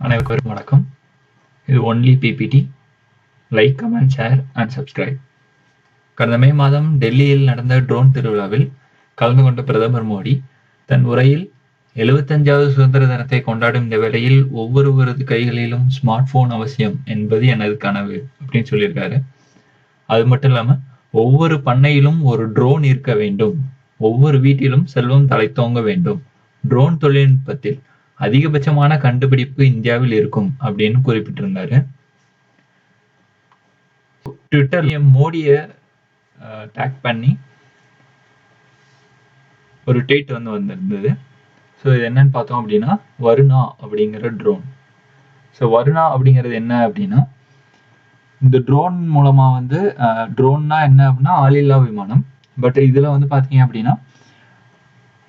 அனைவருக்கும் வணக்கம். இது only PPT. Like, comment, share and subscribe. கடந்த மே மாதம் டெல்லியில் நடந்த ட்ரோன் திருவிழாவில் கலந்து கொண்ட பிரதமர் மோடி தன் உரையில் 75வது சுதந்திர தினத்தை கொண்டாடும் இந்த வேளையில் ஒவ்வொருவரது கைகளிலும் ஸ்மார்ட் போன் அவசியம் என்பது எனது கனவு அப்படின்னு சொல்லியிருக்காரு. அது மட்டும் இல்லாம ஒவ்வொரு பண்ணையிலும் ஒரு ட்ரோன் இருக்க வேண்டும், ஒவ்வொரு வீட்டிலும் செல்வம் தலைத்தோங்க வேண்டும், ட்ரோன் தொழில்நுட்பத்தில் அதிகபட்சமான கண்டுபிடிப்பு இந்தியாவில் இருக்கும் அப்படின்னு குறிப்பிட்டிருந்தாரு. ட்விட்டர்ல மோடிய டேக் பண்ணி ஒரு ட்வீட் வந்திருந்தது. ஸோ இது என்னன்னு பார்த்தோம் அப்படின்னா, வருணா அப்படிங்கிற ட்ரோன். ஸோ வருணா அப்படிங்கிறது என்ன அப்படின்னா, இந்த ட்ரோன் மூலமா ட்ரோன்னா என்ன அப்படின்னா ஆளில்லா விமானம். பட் இதுல பார்த்தீங்க அப்படின்னா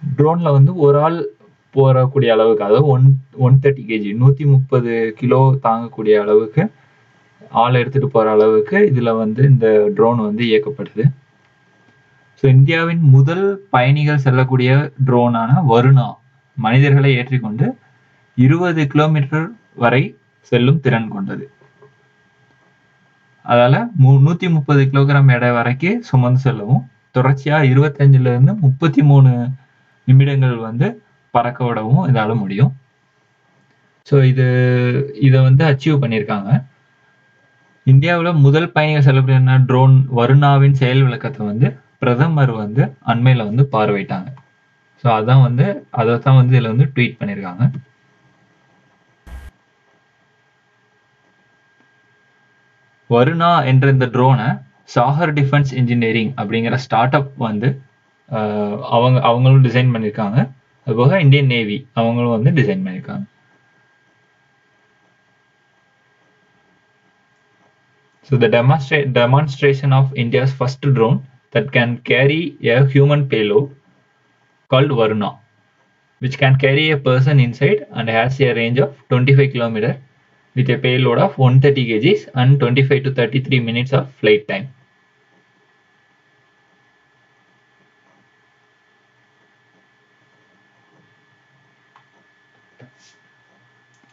ட்ரோன்ல ஒரு ஆள் போறக்கூடிய அளவுக்கு, அதாவது 130 கேஜி 130 கிலோ தாங்கக்கூடிய அளவுக்கு ஆளை எடுத்துட்டு போற அளவுக்கு இதுல இந்த ட்ரோன் இயக்கப்படுது. ஸோ இந்தியாவின் முதல் பயணிகள் செல்லக்கூடிய ட்ரோனான வருணா மனிதர்களை ஏற்றிக்கொண்டு 20 கிலோமீட்டர் வரை செல்லும் திறன் கொண்டது. அதால 130 கிலோகிராம் எடை வரைக்கும் சுமந்து செல்லவும், தொடர்ச்சியா 25ல இருந்து 33 நிமிடங்கள் பறக்க விடவும் இதால முடியும். ஸோ இதை அச்சீவ் பண்ணியிருக்காங்க. இந்தியாவில் முதல் பயணிகள் செல்லக்கூடிய ட்ரோன் வருணாவின் செயல் விளக்கத்தை பிரதமர் அண்மையில பார்வையிட்டாங்க. ஸோ அதான் அதைத்தான் இதுல ட்வீட் பண்ணியிருக்காங்க. வருணா என்ற இந்த ட்ரோனை சாகர் டிஃபென்ஸ் இன்ஜினியரிங் அப்படிங்கிற ஸ்டார்ட் அப் அவங்களும் டிசைன் பண்ணியிருக்காங்க. அதுபோக இந்தியன் நேவி அவங்களும் டிசைன் பண்ணியிருக்காங்க. So the demonstration of India's first drone that can carry a human payload called Varuna, which can carry a person inside and has a range of 25 km with a payload of 130 kgs and 25 to 33 minutes of flight time.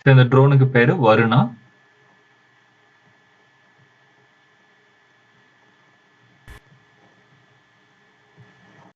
இந்த ட்ரோனுக்கு பேரு வருணா.